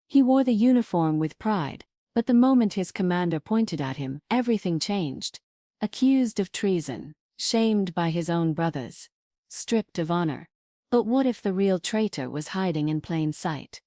He wore the uniform with pride, but the moment his commander pointed at him, everything changed. Accused of treason, shamed by his own brothers, stripped of honor. But what if the real traitor was hiding in plain sight?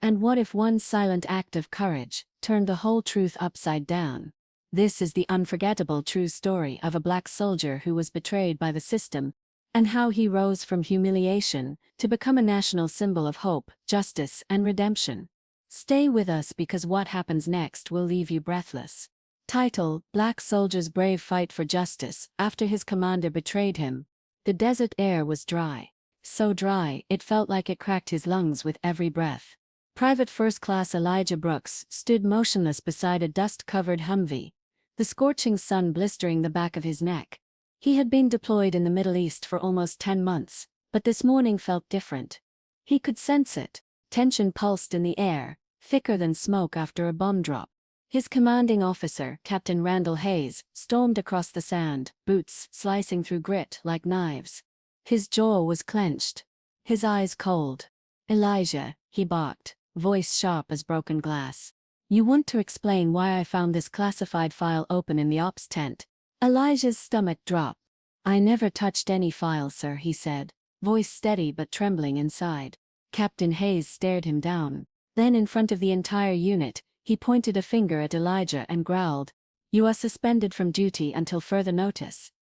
And what if one silent act of courage turned the whole truth upside down? This is the unforgettable true story of a black soldier who was betrayed by the system, and how he rose from humiliation to become a national symbol of hope, justice, and redemption. Stay with us because what happens next will leave you breathless. Title: Black Soldier's Brave Fight for Justice. After his commander betrayed him, the desert air was dry. So dry, it felt like it cracked his lungs with every breath. Private First Class Elijah Brooks stood motionless beside a dust-covered Humvee, the scorching sun blistering the back of his neck. He had been deployed in the Middle East for almost 10 months, but this morning felt different. He could sense it. Tension pulsed in the air, thicker than smoke after a bomb drop. His commanding officer, Captain Randall Hayes, stormed across the sand, boots slicing through grit like knives. His jaw was clenched, his eyes cold. "Elijah," he barked, voice sharp as broken glass. "You want to explain why I found this classified file open in the ops tent?" Elijah's stomach dropped. "I never touched any file, sir," he said, voice steady but trembling inside. Captain Hayes stared him down. Then in front of the entire unit, he pointed a finger at Elijah and growled, "You are suspended from duty until further notice."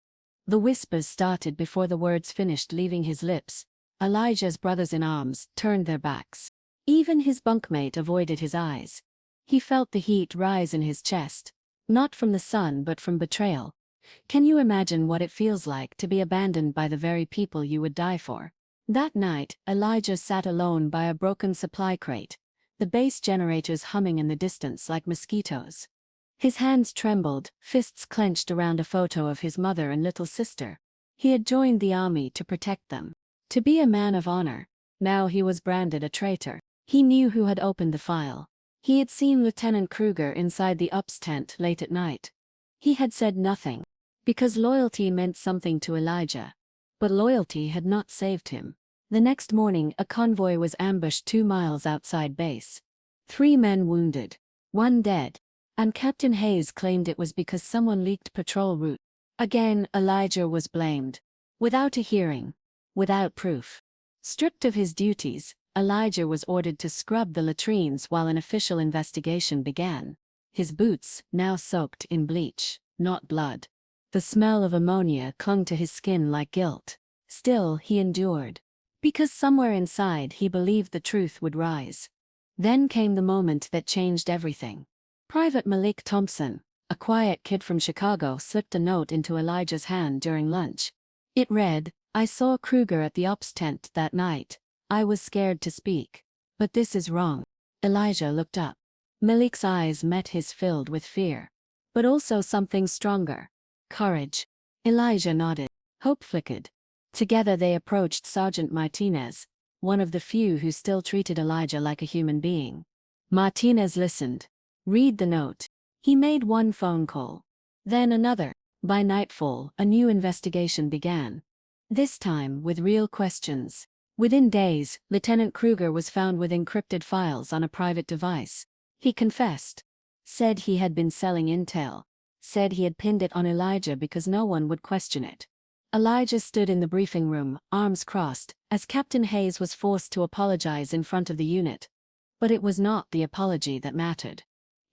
The whispers started before the words finished leaving his lips. Elijah's brothers in arms turned their backs. Even his bunkmate avoided his eyes. He felt the heat rise in his chest, not from the sun but from betrayal. Can you imagine what it feels like to be abandoned by the very people you would die for? That night, Elijah sat alone by a broken supply crate, the base generators humming in the distance like mosquitoes. His hands trembled, fists clenched around a photo of his mother and little sister. He had joined the army to protect them, to be a man of honor. Now he was branded a traitor. He knew who had opened the file. He had seen Lieutenant Kruger inside the ops tent late at night. He had said nothing, because loyalty meant something to Elijah. But loyalty had not saved him. The next morning, a convoy was ambushed 2 miles outside base. 3 men wounded, 1 dead. And Captain Hayes claimed it was because someone leaked patrol route. Again, Elijah was blamed. Without a hearing. Without proof. Stripped of his duties, Elijah was ordered to scrub the latrines while an official investigation began. His boots, now soaked in bleach, not blood. The smell of ammonia clung to his skin like guilt. Still, he endured. Because somewhere inside he believed the truth would rise. Then came the moment that changed everything. Private Malik Thompson, a quiet kid from Chicago, slipped a note into Elijah's hand during lunch. It read, "I saw Kruger at the ops tent that night. I was scared to speak. But this is wrong." Elijah looked up. Malik's eyes met his, filled with fear. But also something stronger. Courage. Elijah nodded. Hope flickered. Together they approached Sergeant Martinez, one of the few who still treated Elijah like a human being. Martinez listened. "Read the note." He made 1 phone call. Then another. By nightfall, a new investigation began. This time with real questions. Within days, Lieutenant Kruger was found with encrypted files on a private device. He confessed. Said he had been selling intel. Said he had pinned it on Elijah because no one would question it. Elijah stood in the briefing room, arms crossed, as Captain Hayes was forced to apologize in front of the unit. But it was not the apology that mattered.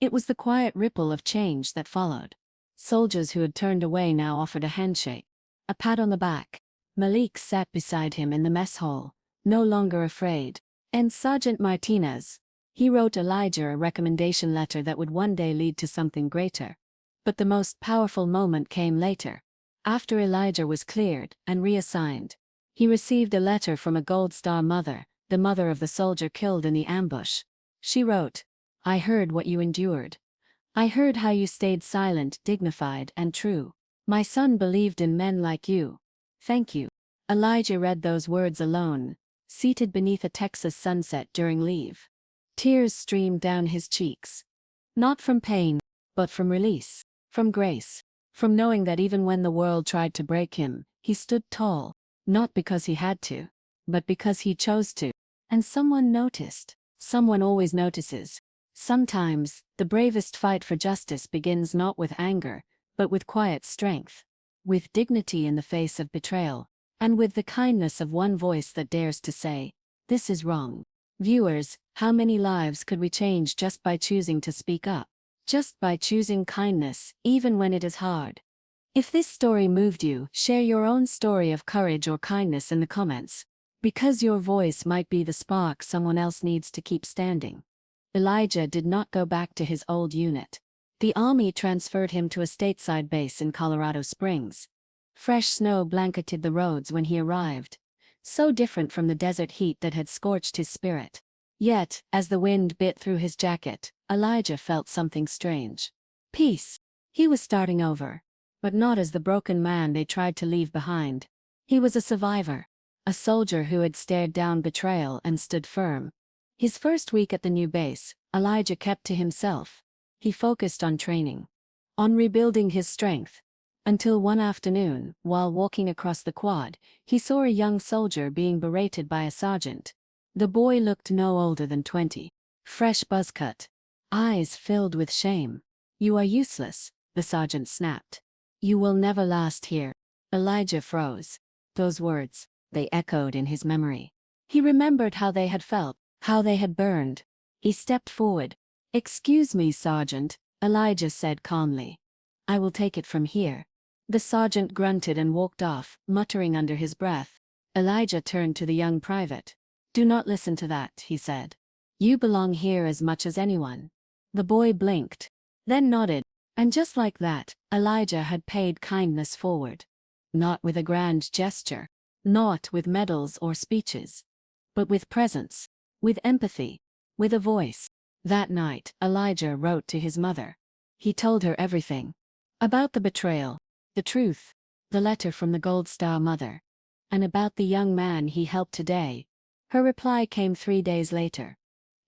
It was the quiet ripple of change that followed. Soldiers who had turned away now offered a handshake, a pat on the back. Malik sat beside him in the mess hall, no longer afraid. And Sergeant Martinez, he wrote Elijah a recommendation letter that would one day lead to something greater. But the most powerful moment came later. After Elijah was cleared and reassigned, he received a letter from a Gold Star mother, the mother of the soldier killed in the ambush. She wrote, "I heard what you endured. I heard how you stayed silent, dignified, and true. My son believed in men like you. Thank you." Elijah read those words alone, seated beneath a Texas sunset during leave. Tears streamed down his cheeks. Not from pain, but from release, from grace, from knowing that even when the world tried to break him, he stood tall, not because he had to, but because he chose to. And someone noticed. Someone always notices. Sometimes, the bravest fight for justice begins not with anger, but with quiet strength, with dignity in the face of betrayal, and with the kindness of one voice that dares to say, "This is wrong." Viewers, how many lives could we change just by choosing to speak up? Just by choosing kindness, even when it is hard. If this story moved you, share your own story of courage or kindness in the comments, because your voice might be the spark someone else needs to keep standing. Elijah did not go back to his old unit. The army transferred him to a stateside base in Colorado Springs. Fresh snow blanketed the roads when he arrived, so different from the desert heat that had scorched his spirit. Yet, as the wind bit through his jacket, Elijah felt something strange. Peace. He was starting over. But not as the broken man they tried to leave behind. He was a survivor. A soldier who had stared down betrayal and stood firm. His first week at the new base, Elijah kept to himself. He focused on training. On rebuilding his strength. Until one afternoon, while walking across the quad, he saw a young soldier being berated by a sergeant. The boy looked no older than 20. Fresh buzzcut. Eyes filled with shame. "You are useless," the sergeant snapped. "You will never last here." Elijah froze. Those words, they echoed in his memory. He remembered how they had felt, how they had burned. He stepped forward. "Excuse me, Sergeant," Elijah said calmly. "I will take it from here." The sergeant grunted and walked off, muttering under his breath. Elijah turned to the young private. "Do not listen to that," he said. "You belong here as much as anyone." The boy blinked, then nodded, and just like that, Elijah had paid kindness forward. Not with a grand gesture, not with medals or speeches, but with presence, with empathy, with a voice. That night, Elijah wrote to his mother. He told her everything. About the betrayal, the truth, the letter from the Gold Star mother, and about the young man he helped today. Her reply came 3 days later.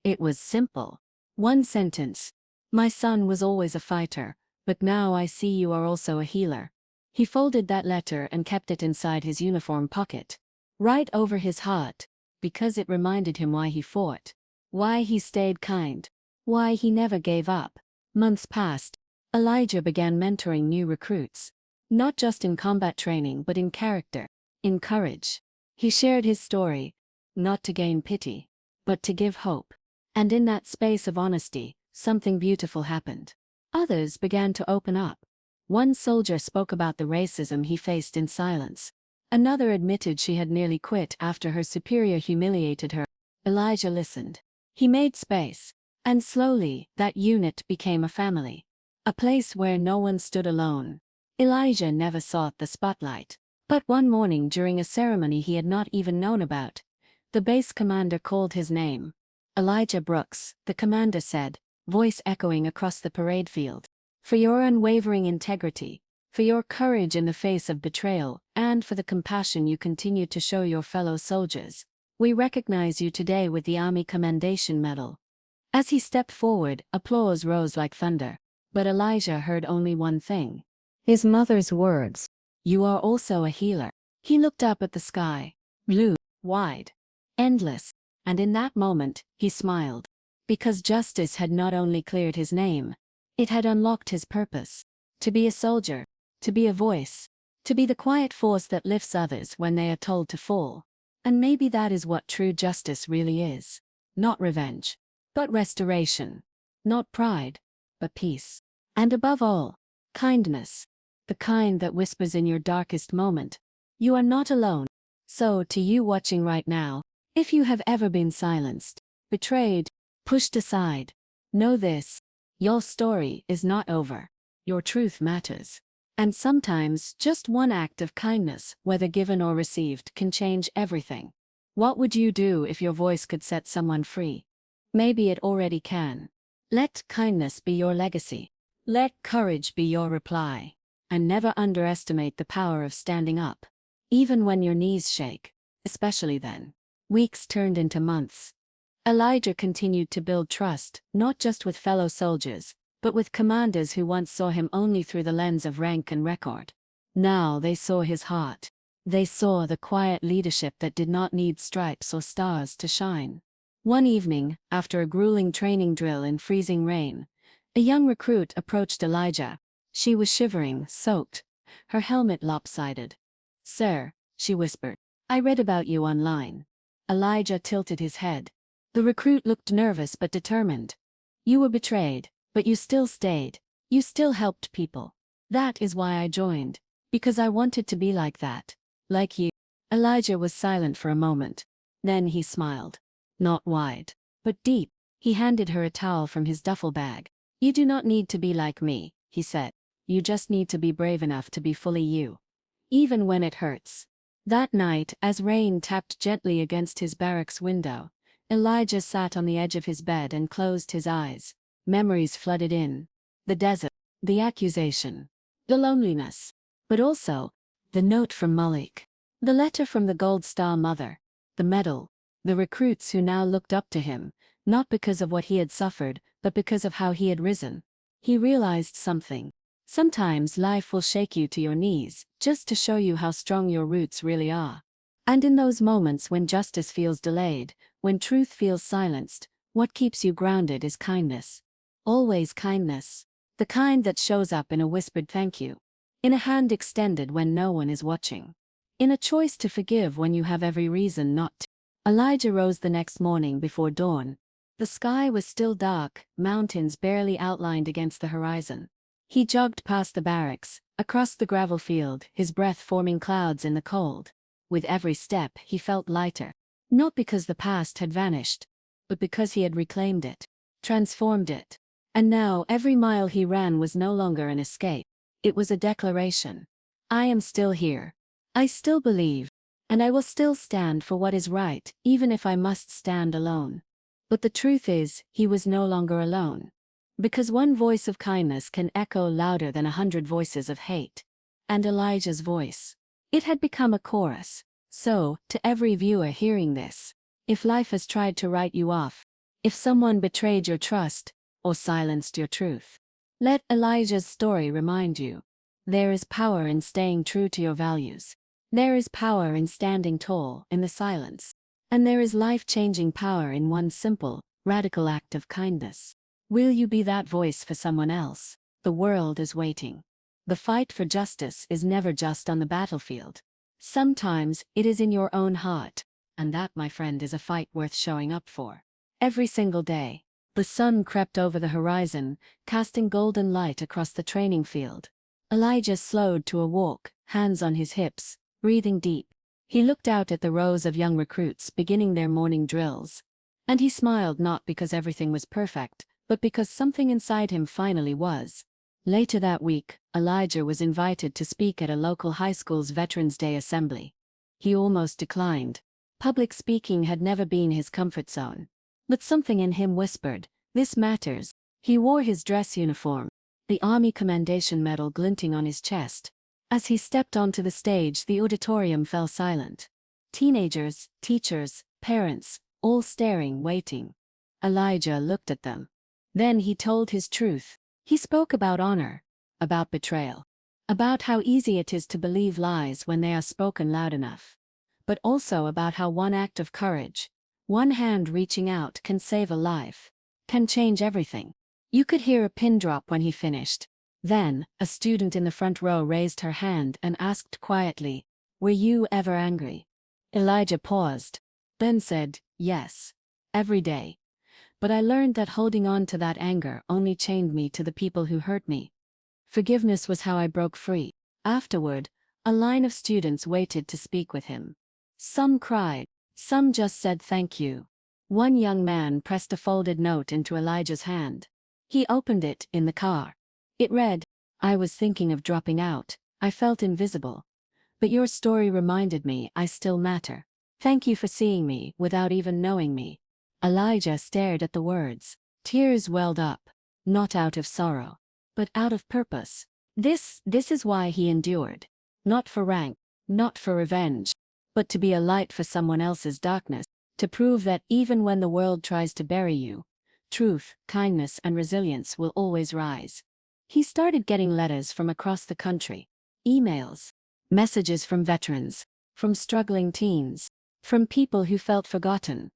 It was simple. One sentence. "My son was always a fighter, but now I see you are also a healer." He folded that letter and kept it inside his uniform pocket, right over his heart, because it reminded him why he fought, why he stayed kind, why he never gave up. Months passed. Elijah began mentoring new recruits, not just in combat training but in character, in courage. He shared his story, not to gain pity, but to give hope. And in that space of honesty, something beautiful happened. Others began to open up. One soldier spoke about the racism he faced in silence. Another admitted she had nearly quit after her superior humiliated her. Elijah listened. He made space. And slowly, that unit became a family. A place where no one stood alone. Elijah never sought the spotlight. But one morning during a ceremony he had not even known about, the base commander called his name. "Elijah Brooks," the commander said, voice echoing across the parade field. "For your unwavering integrity, for your courage in the face of betrayal, and for the compassion you continue to show your fellow soldiers, we recognize you today with the Army Commendation Medal." As he stepped forward, applause rose like thunder. But Elijah heard only one thing. His mother's words. "You are also a healer." He looked up at the sky. Blue, wide, endless. And in that moment, he smiled. Because justice had not only cleared his name, it had unlocked his purpose. To be a soldier, to be a voice, to be the quiet force that lifts others when they are told to fall. And maybe that is what true justice really is. Not revenge, but restoration. Not pride, but peace. And above all, kindness. The kind that whispers in your darkest moment, "You are not alone." So, to you watching right now, if you have ever been silenced, betrayed, pushed aside, know this: your story is not over. Your truth matters. And sometimes, just one act of kindness, whether given or received, can change everything. What would you do if your voice could set someone free? Maybe it already can. Let kindness be your legacy. Let courage be your reply. And never underestimate the power of standing up. Even when your knees shake. Especially then. Weeks turned into months. Elijah continued to build trust, not just with fellow soldiers, but with commanders who once saw him only through the lens of rank and record. Now they saw his heart. They saw the quiet leadership that did not need stripes or stars to shine. One evening, after a grueling training drill in freezing rain, a young recruit approached Elijah. She was shivering, soaked, her helmet lopsided. "Sir," she whispered, "I read about you online." Elijah tilted his head. The recruit looked nervous but determined. "You were betrayed, but you still stayed. You still helped people. That is why I joined. Because I wanted to be like that. Like you." Elijah was silent for a moment. Then he smiled. Not wide, but deep. He handed her a towel from his duffel bag. "You do not need to be like me," he said. "You just need to be brave enough to be fully you. Even when it hurts." That night, as rain tapped gently against his barracks window, Elijah sat on the edge of his bed and closed his eyes. Memories flooded in. The desert, the accusation, the loneliness. But also, the note from Malik. The letter from the Gold Star mother. The medal. The recruits who now looked up to him, not because of what he had suffered, but because of how he had risen. He realized something. Sometimes life will shake you to your knees, just to show you how strong your roots really are. And in those moments when justice feels delayed, when truth feels silenced, what keeps you grounded is kindness. Always kindness. The kind that shows up in a whispered thank you. In a hand extended when no one is watching. In a choice to forgive when you have every reason not to. Elijah rose the next morning before dawn. The sky was still dark, mountains barely outlined against the horizon. He jogged past the barracks, across the gravel field, his breath forming clouds in the cold. With every step, he felt lighter. Not because the past had vanished, but because he had reclaimed it, transformed it. And now every mile he ran was no longer an escape. It was a declaration. "I am still here. I still believe. And I will still stand for what is right, even if I must stand alone." But the truth is, he was no longer alone. Because one voice of kindness can echo louder than 100 voices of hate. And Elijah's voice. It had become a chorus. So, to every viewer hearing this, if life has tried to write you off, if someone betrayed your trust, or silenced your truth, let Elijah's story remind you. There is power in staying true to your values. There is power in standing tall in the silence. And there is life-changing power in one simple, radical act of kindness. Will you be that voice for someone else? The world is waiting. The fight for justice is never just on the battlefield. Sometimes it is in your own heart. And that, my friend, is a fight worth showing up for. Every single day. The sun crept over the horizon, casting golden light across the training field. Elijah slowed to a walk, hands on his hips, breathing deep. He looked out at the rows of young recruits beginning their morning drills. And he smiled not because everything was perfect, but because something inside him finally was. Later that week, Elijah was invited to speak at a local high school's Veterans Day assembly. He almost declined. Public speaking had never been his comfort zone. But something in him whispered, "This matters." He wore his dress uniform, the Army Commendation Medal glinting on his chest. As he stepped onto the stage, the auditorium fell silent. Teenagers, teachers, parents, all staring, waiting. Elijah looked at them. Then he told his truth. He spoke about honor, about betrayal, about how easy it is to believe lies when they are spoken loud enough, but also about how one act of courage, one hand reaching out, can save a life, can change everything. You could hear a pin drop when he finished. Then, a student in the front row raised her hand and asked quietly, "Were you ever angry?" Elijah paused, then said, "Yes. Every day. But I learned that holding on to that anger only chained me to the people who hurt me. Forgiveness was how I broke free." Afterward, a line of students waited to speak with him. Some cried, some just said thank you. One young man pressed a folded note into Elijah's hand. He opened it in the car. It read, "I was thinking of dropping out. I felt invisible. But your story reminded me I still matter. Thank you for seeing me without even knowing me." Elijah stared at the words. Tears welled up, not out of sorrow, but out of purpose. This is why he endured. Not for rank, not for revenge, but to be a light for someone else's darkness, to prove that even when the world tries to bury you, truth, kindness, and resilience will always rise. He started getting letters from across the country, emails, messages from veterans, from struggling teens, from people who felt forgotten.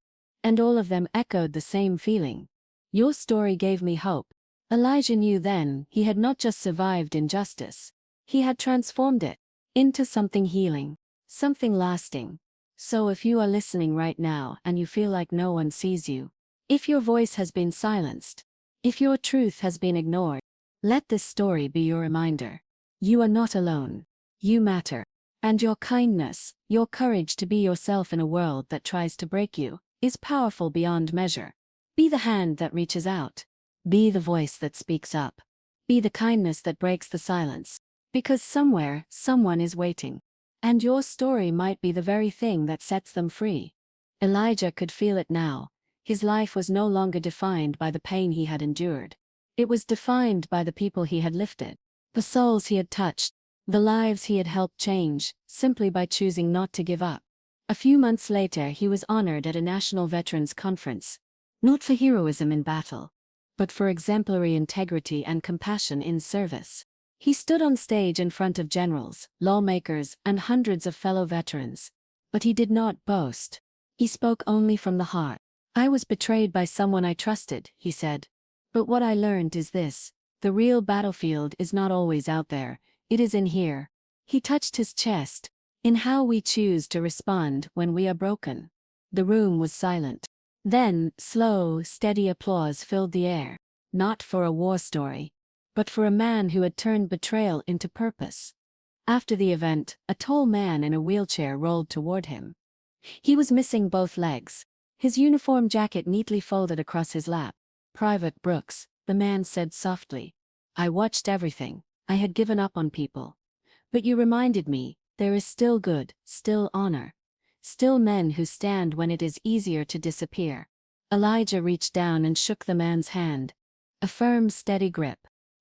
And all of them echoed the same feeling. Your story gave me hope. Elijah knew then he had not just survived injustice. He had transformed it into something healing, something lasting. So if you are listening right now and you feel like no one sees you, if your voice has been silenced, if your truth has been ignored, let this story be your reminder. You are not alone. You matter. And your kindness, your courage to be yourself in a world that tries to break you, is powerful beyond measure. Be the hand that reaches out. Be the voice that speaks up. Be the kindness that breaks the silence. Because somewhere, someone is waiting. And your story might be the very thing that sets them free. Elijah could feel it now. His life was no longer defined by the pain he had endured. It was defined by the people he had lifted, the souls he had touched, the lives he had helped change, simply by choosing not to give up. A few months later he was honored at a national veterans conference. Not for heroism in battle, but for exemplary integrity and compassion in service. He stood on stage in front of generals, lawmakers, and hundreds of fellow veterans. But he did not boast. He spoke only from the heart. I was betrayed by someone I trusted, he said. But what I learned is this: the real battlefield is not always out there, it is in here. He touched his chest, in how we choose to respond when we are broken. The room was silent. Then, slow, steady applause filled the air, not for a war story, but for a man who had turned betrayal into purpose. After the event, a tall man in a wheelchair rolled toward him. He was missing both legs, his uniform jacket neatly folded across his lap. Private Brooks, the man said softly. I watched everything. I had given up on people. But you reminded me, there is still good, still honor. Still men who stand when it is easier to disappear. Elijah reached down and shook the man's hand. A firm, steady grip.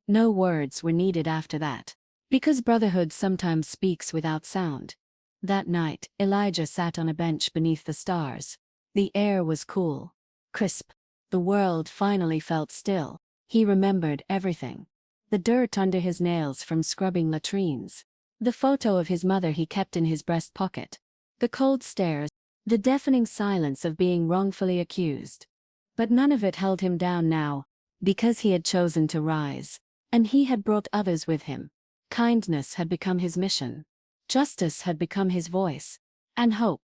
No words were needed after that. Because brotherhood sometimes speaks without sound. That night, Elijah sat on a bench beneath the stars. The air was cool, crisp. The world finally felt still. He remembered everything. The dirt under his nails from scrubbing latrines. The photo of his mother he kept in his breast pocket. The cold stares. The deafening silence of being wrongfully accused. But none of it held him down now, because he had chosen to rise. And he had brought others with him. Kindness had become his mission. Justice had become his voice. And hope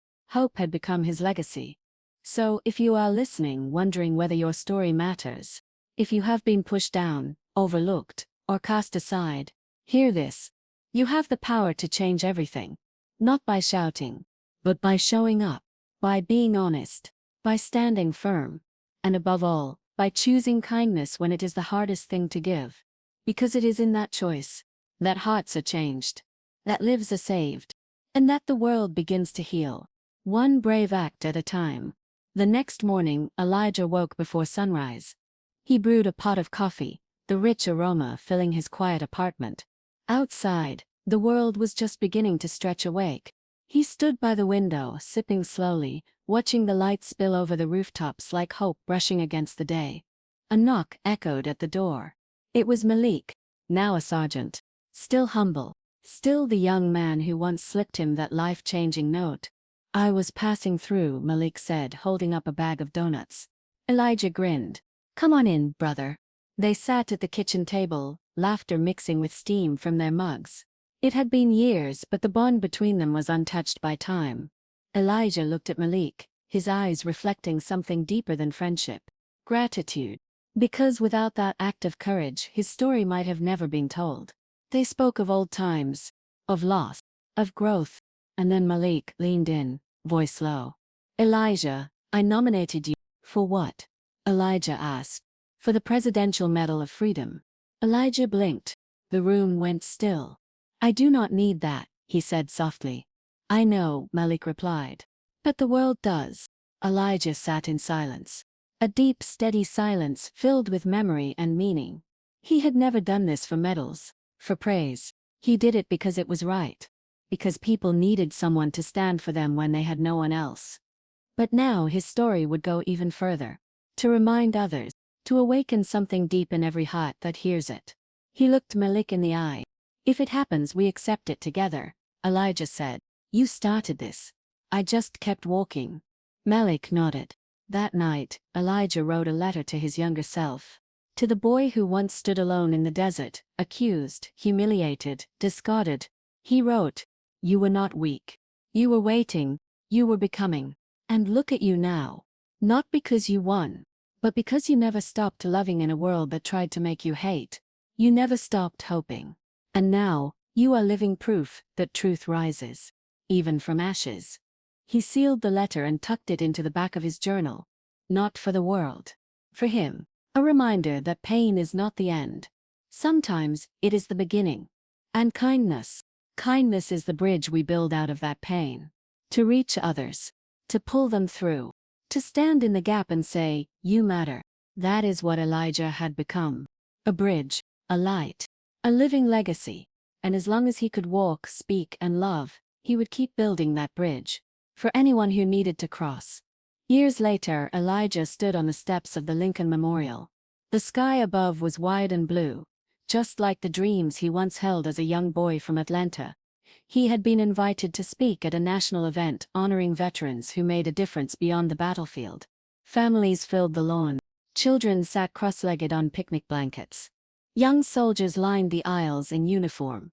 had become his legacy. So, if you are listening, wondering whether your story matters, if you have been pushed down, overlooked, or cast aside, hear this. You have the power to change everything. Not by shouting, but by showing up, by being honest, by standing firm, and above all, by choosing kindness when it is the hardest thing to give. Because it is in that choice that hearts are changed, that lives are saved, and that the world begins to heal, one brave act at a time. The next morning, Elijah woke before sunrise. He brewed a pot of coffee, the rich aroma filling his quiet apartment. Outside, the world was just beginning to stretch awake. He stood by the window, sipping slowly, watching the light spill over the rooftops like hope brushing against the day. A knock echoed at the door. It was Malik, now a sergeant. Still humble, still the young man who once slipped him that life-changing note. I was passing through, Malik said, holding up a bag of donuts. Elijah grinned. Come on in, brother. They sat at the kitchen table, laughter mixing with steam from their mugs. It had been years, but the bond between them was untouched by time. Elijah looked at Malik, his eyes reflecting something deeper than friendship. Gratitude. Because without that act of courage, his story might have never been told. They spoke of old times, of loss, of growth, and then Malik leaned in, voice low. Elijah, I nominated you. For what? Elijah asked. For the Presidential Medal of Freedom. Elijah blinked. The room went still. I do not need that, he said softly. I know, Malik replied. But the world does. Elijah sat in silence. A deep, steady silence filled with memory and meaning. He had never done this for medals, for praise. He did it because it was right. Because people needed someone to stand for them when they had no one else. But now his story would go even further. To remind others, to awaken something deep in every heart that hears it. He looked Malik in the eye. If it happens, we accept it together, Elijah said. You started this. I just kept walking. Malik nodded. That night, Elijah wrote a letter to his younger self. To the boy who once stood alone in the desert, accused, humiliated, discarded, he wrote, "You were not weak. You were waiting, you were becoming. And look at you now. Not because you won, but because you never stopped loving in a world that tried to make you hate. You never stopped hoping. And now, you are living proof that truth rises, even from ashes." He sealed the letter and tucked it into the back of his journal. Not for the world. For him. A reminder that pain is not the end. Sometimes, it is the beginning. And kindness. Kindness is the bridge we build out of that pain. To reach others. To pull them through. To stand in the gap and say, "You matter." That is what Elijah had become. A bridge. A light. A living legacy. And as long as he could walk, speak, and love, he would keep building that bridge. For anyone who needed to cross. Years later, Elijah stood on the steps of the Lincoln Memorial. The sky above was wide and blue, just like the dreams he once held as a young boy from Atlanta. He had been invited to speak at a national event honoring veterans who made a difference beyond the battlefield. Families filled the lawn. Children sat cross-legged on picnic blankets. Young soldiers lined the aisles in uniform.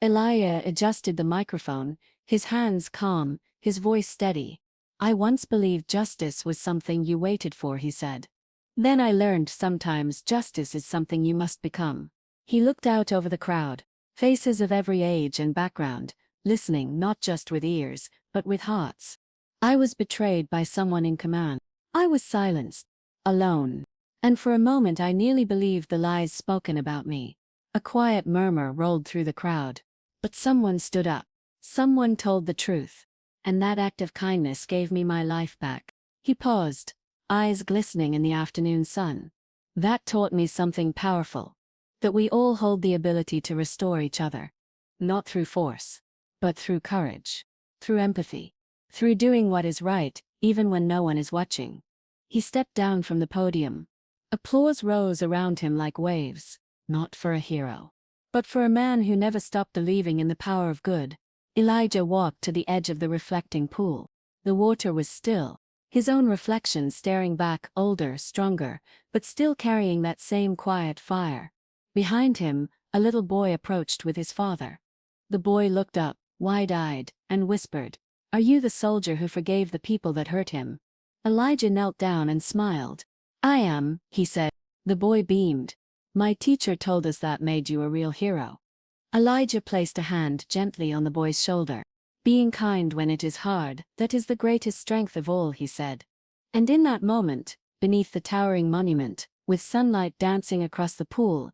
Elijah adjusted the microphone, his hands calm, his voice steady. "I once believed justice was something you waited for," he said. "Then I learned sometimes justice is something you must become." He looked out over the crowd, faces of every age and background, listening not just with ears, but with hearts. "I was betrayed by someone in command. I was silenced. Alone. And for a moment I nearly believed the lies spoken about me." A quiet murmur rolled through the crowd. But someone stood up. Someone told the truth. And that act of kindness gave me my life back. He paused, eyes glistening in the afternoon sun. "That taught me something powerful. That we all hold the ability to restore each other. Not through force, but through courage. Through empathy. Through doing what is right, even when no one is watching." He stepped down from the podium. Applause rose around him like waves. Not for a hero, but for a man who never stopped believing in the power of good. Elijah walked to the edge of the reflecting pool. The water was still, his own reflection staring back, older, stronger, but still carrying that same quiet fire. Behind him, a little boy approached with his father. The boy looked up, wide-eyed, and whispered, "Are you the soldier who forgave the people that hurt him?" Elijah knelt down and smiled. "I am," he said. The boy beamed. "My teacher told us that made you a real hero." Elijah placed a hand gently on the boy's shoulder. "Being kind when it is hard, that is the greatest strength of all," he said. And in that moment, beneath the towering monument, with sunlight dancing across the pool,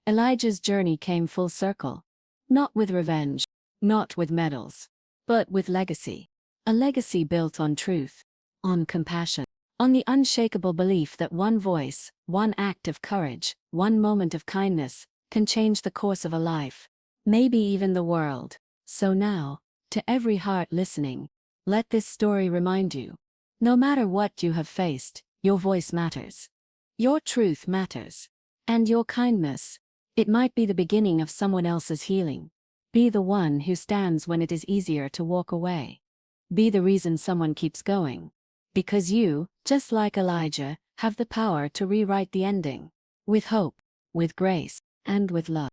Elijah's journey came full circle. Not with revenge, not with medals, but with legacy. A legacy built on truth, on compassion, on the unshakable belief that one voice, one act of courage, one moment of kindness, can change the course of a life. Maybe even the world. So now, to every heart listening, let this story remind you. No matter what you have faced, your voice matters. Your truth matters. And your kindness. It might be the beginning of someone else's healing. Be the one who stands when it is easier to walk away. Be the reason someone keeps going. Because you, just like Elijah, have the power to rewrite the ending. With hope, with grace, and with love.